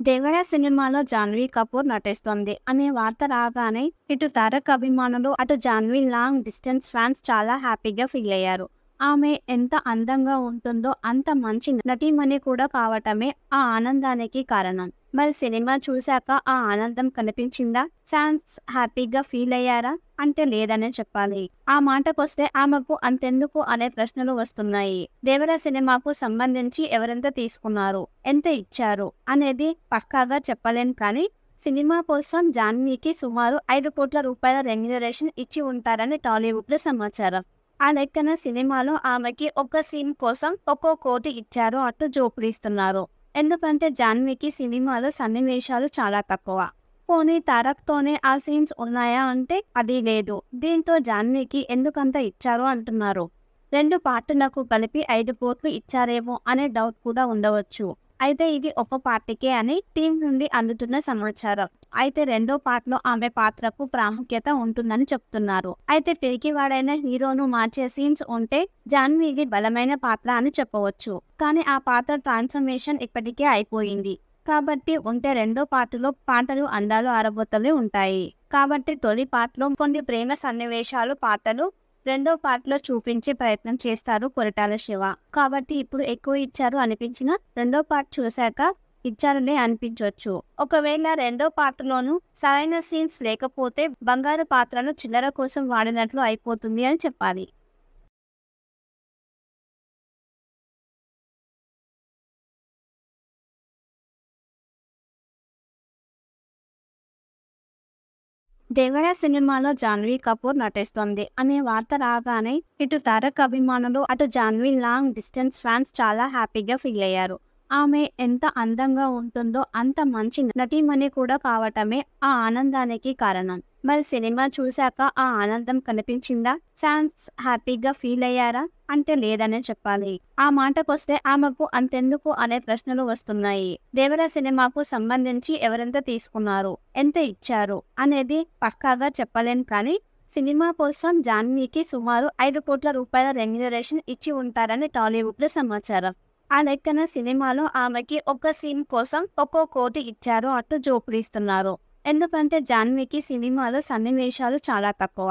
దేవర సినిమాలో జాన్వీ కపూర్ నటిస్తోంది అనే వార్త రాగానే ఇటు తారక్ అభిమానులు అటు జాన్వీ లాంగ్ డిస్టెన్స్ ఫ్యాన్స్ చాలా హ్యాపీగా ఫీల్ అయ్యారు. ఆమె ఎంత అందంగా ఉంటుందో అంత మంచి నటీమణి కూడా కావటమే ఆ ఆనందానికి కారణం. మరి సినిమా చూశాక ఆ ఆనందం కనిపించిందా? ఫ్యాన్స్ హ్యాపీగా ఫీల్ అయ్యారా అంటే లేదనే చెప్పాలి. ఆ మాటకొస్తే ఆమెకు అంతెందుకు అనే ప్రశ్నలు వస్తున్నాయి. దేవర సినిమాకు సంబంధించి ఎవరెంత తీసుకున్నారు, ఎంత ఇచ్చారు అనేది పక్కాగా చెప్పలేం, కానీ సినిమా కోసం జాన్వీకి సుమారు 5 కోట్ల రూపాయల రెమ్యునరేషన్ ఇచ్చి ఉంటారని టాలీవుడ్ లో సమాచారం. ఆ లెక్కన సినిమాలో ఆమెకి ఒక సీన్ కోసం ఒక్కో కోటి ఇచ్చారు అంటూ జోకులిస్తున్నారు. ఎందుకంటే జాన్వీకి సినిమాలో సన్నివేశాలు చాలా తక్కువ. పోనీ తారక్తోనే ఆ సీన్స్ ఉన్నాయా అంటే అది లేదు. దీంతో జాన్వీకి ఎందుకంత ఇచ్చారు అంటున్నారు. 2 పార్టులకు కలిపి 5 కోట్లు ఇచ్చారేమో అనే డౌట్ కూడా ఉండవచ్చు. అయితే ఇది ఒక పార్టీకే అని టీం నుండి అందుతున్న సమాచారం. అయితే రెండో పార్ట్లో ఆమె పాత్రకు ప్రాముఖ్యత ఉంటుందని చెప్తున్నారు. అయితే పిరికివాడైన హీరోను మార్చే సీన్స్ ఉంటే జాన్వీది బలమైన పాత్ర అని చెప్పవచ్చు. కానీ ఆ పాత్ర ట్రాన్స్ఫర్మేషన్ ఇప్పటికే అయిపోయింది. కాబట్టి ఉంటే రెండో పార్టులో పాటలు అందాలు ఆరబోతలే ఉంటాయి. కాబట్టి తొలి పార్ట్లో కొన్ని ప్రేమ సన్నివేశాలు పాటలు రెండో పార్ట్లో చూపించే ప్రయత్నం చేస్తారు కొరటాల శివ. కాబట్టి ఇప్పుడు ఎక్కువ ఇచ్చారు అనిపించిన రెండో పార్ట్ చూశాక ఇచ్చారనే అనిపించవచ్చు. ఒకవేళ రెండో పార్ట్లోనూ సరైన సీన్స్ లేకపోతే బంగారు పాత్రను చిల్లర కోసం వాడినట్లు అయిపోతుంది అని చెప్పాలి. దేవర సినిమాలో జాన్వీ కపూర్ నటిస్తోంది అనే వార్త రాగానే ఇటు తారక్ అభిమానులు అటు జాన్వీ లాంగ్ డిస్టెన్స్ ఫ్యాన్స్ చాలా హ్యాపీగా ఫీల్ అయ్యారు. ఆమె ఎంత అందంగా ఉంటుందో అంత మంచి నటీమణి కూడా కావటమే ఆ ఆనందానికి కారణం. మరి సినిమా చూశాక ఆ ఆనందం కనిపించిందా? ఫ్యాన్స్ హ్యాపీగా ఫీల్ అయ్యారా అంటే లేదనే చెప్పాలి. ఆ మాటకొస్తే ఆమెకు అంతెందుకు అనే ప్రశ్నలు వస్తున్నాయి. దేవర సినిమాకు సంబంధించి ఎవరెంత తీసుకున్నారు, ఎంత ఇచ్చారు అనేది పక్కాగా చెప్పలేం, కానీ సినిమా కోసం జాన్వీకి సుమారు 5 కోట్ల రూపాయల రెమ్యునరేషన్ ఇచ్చి ఉంటారని టాలీవుడ్ లో సమాచారం. ఆ లెక్కన సినిమాలో ఆమెకి ఒక సీన్ కోసం ఒక్కో కోటి ఇచ్చారు అంటూ జోకులిస్తున్నారు. ఎందుకంటే జాన్వీకి సినిమాలో సన్నివేశాలు చాలా తక్కువ.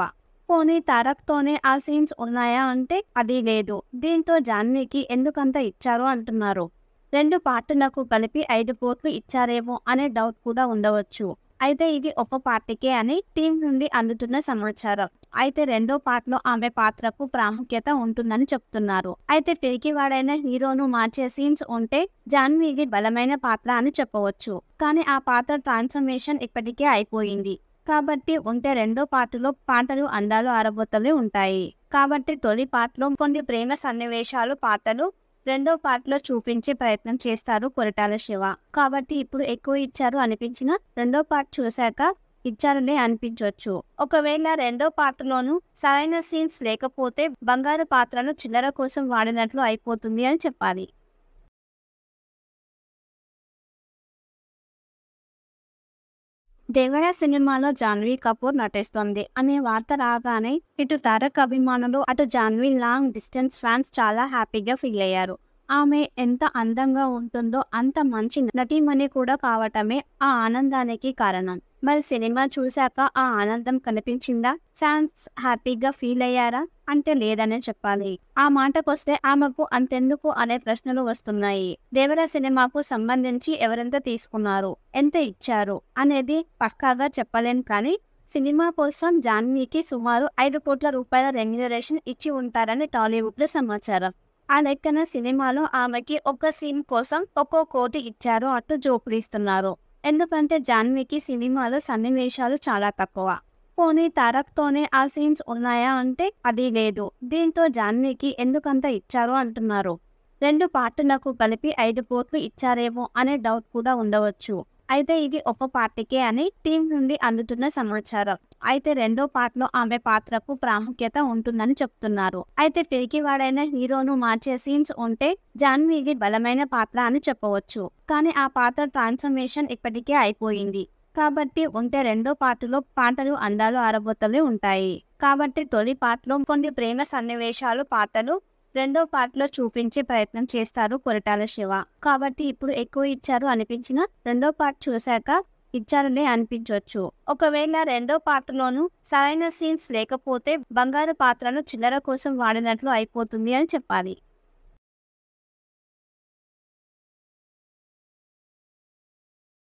పోనీ తారక్తోనే ఆ సీన్స్ ఉన్నాయా అంటే అది లేదు. దీంతో జాన్వీకి ఎందుకంత ఇచ్చారు అంటున్నారు. 2 పార్టులకు కలిపి 5 కోట్లు ఇచ్చారేమో అనే డౌట్ కూడా ఉండవచ్చు. అయితే ఇది ఒక పార్టీకే అని టీం నుండి అందుతున్న సమాచారం. అయితే రెండో పార్ట్లో ఆమె పాత్రకు ప్రాముఖ్యత ఉంటుందని చెప్తున్నారు. అయితే పిరికివాడైన హీరోను మార్చే సీన్స్ ఉంటే జాన్వీది బలమైన పాత్ర అని చెప్పవచ్చు. కానీ ఆ పాత్ర ట్రాన్స్ఫర్మేషన్ ఇప్పటికే అయిపోయింది. కాబట్టి ఉంటే రెండో పార్టులో పాటలు అందాలు ఆరబోతలే ఉంటాయి. కాబట్టి తొలి పార్ట్లో కొన్ని ప్రేమ సన్నివేశాలు పాటలు రెండో పార్ట్లో చూపించే ప్రయత్నం చేస్తారు కొరటాల శివ. కాబట్టి ఇప్పుడు ఎక్కువ ఇచ్చారు అనిపించిన రెండో పార్ట్ చూశాక ఇచ్చారనే అనిపించవచ్చు. ఒకవేళ రెండో పార్ట్లోనూ సరైన సీన్స్ లేకపోతే బంగారు పాత్రను చిల్లర కోసం వాడినట్లు అయిపోతుంది అని చెప్పాలి. దేవర సినిమాలో జాన్వీ కపూర్ నటిస్తోంది అనే వార్త రాగానే ఇటు తారక్ అభిమానులు అటు జాన్వీ లాంగ్ డిస్టెన్స్ ఫ్యాన్స్ చాలా హ్యాపీగా ఫీల్ అయ్యారు. ఆమె ఎంత అందంగా ఉంటుందో అంత మంచి నటీమణి కూడా కావటమే ఆ ఆనందానికి కారణం. మరి సినిమా చూశాక ఆ ఆనందం కనిపించిందా? ఫ్యాన్స్ హ్యాపీగా ఫీల్ అయ్యారా అంటే లేదనే చెప్పాలి. ఆ మాటకొస్తే ఆమెకు అంతెందుకు అనే ప్రశ్నలు వస్తున్నాయి. దేవర సినిమాకు సంబంధించి ఎవరెంత తీసుకున్నారు, ఎంత ఇచ్చారు అనేది పక్కాగా చెప్పలేం, కానీ సినిమా కోసం జాన్వీకి సుమారు 5 కోట్ల రూపాయల రెమ్యునరేషన్ ఇచ్చి ఉంటారని టాలీవుడ్ లో సమాచారం. ఆ లెక్కన సినిమాలో ఆమెకి ఒక సీన్ కోసం ఒక్కో కోటి ఇచ్చారు అంటూ జోకులిస్తున్నారు. ఎందుకంటే జాన్వీకి సినిమాలో సన్నివేశాలు చాలా తక్కువ. పోనీ తారక్తోనే ఆ సీన్స్ ఉన్నాయా అంటే అది లేదు. దీంతో జాన్వీకి ఎందుకంత ఇచ్చారు అంటున్నారు. 2 పార్టులకు కలిపి 5 కోట్లు ఇచ్చారేమో అనే డౌట్ కూడా ఉండవచ్చు. అయితే ఇది ఒక పార్టీకే అని టీం నుండి అందుతున్న సమాచారం. అయితే రెండో పార్ట్లో ఆమె పాత్రకు ప్రాముఖ్యత ఉంటుందని చెప్తున్నారు. అయితే పిరికివాడైన హీరోను మార్చే సీన్స్ ఉంటే జాన్వీది బలమైన పాత్ర అని చెప్పవచ్చు. కానీ ఆ పాత్ర ట్రాన్స్ఫర్మేషన్ ఇప్పటికే అయిపోయింది. కాబట్టి ఉంటే రెండో పార్టులో పాటలు అందాలు ఆరబోతలే ఉంటాయి. కాబట్టి తొలి పార్ట్లో కొన్ని ప్రేమ సన్నివేశాలు పాటలు రెండో పార్ట్‌లో చూపించే ప్రయత్నం చేస్తారు కొరటాల శివ. కాబట్టి ఇప్పుడు ఎక్కువ ఇచ్చారు అనిపించినా రెండో పార్ట్ చూశాక ఇచ్చారులే అనిపించొచ్చు. ఒకవేళ రెండో పార్ట్‌లోనూ సరైన సీన్స్ లేకపోతే బంగారు పాత్రను చిల్లర కోసం వాడినట్లు అయిపోతుంది అని చెప్పాలి.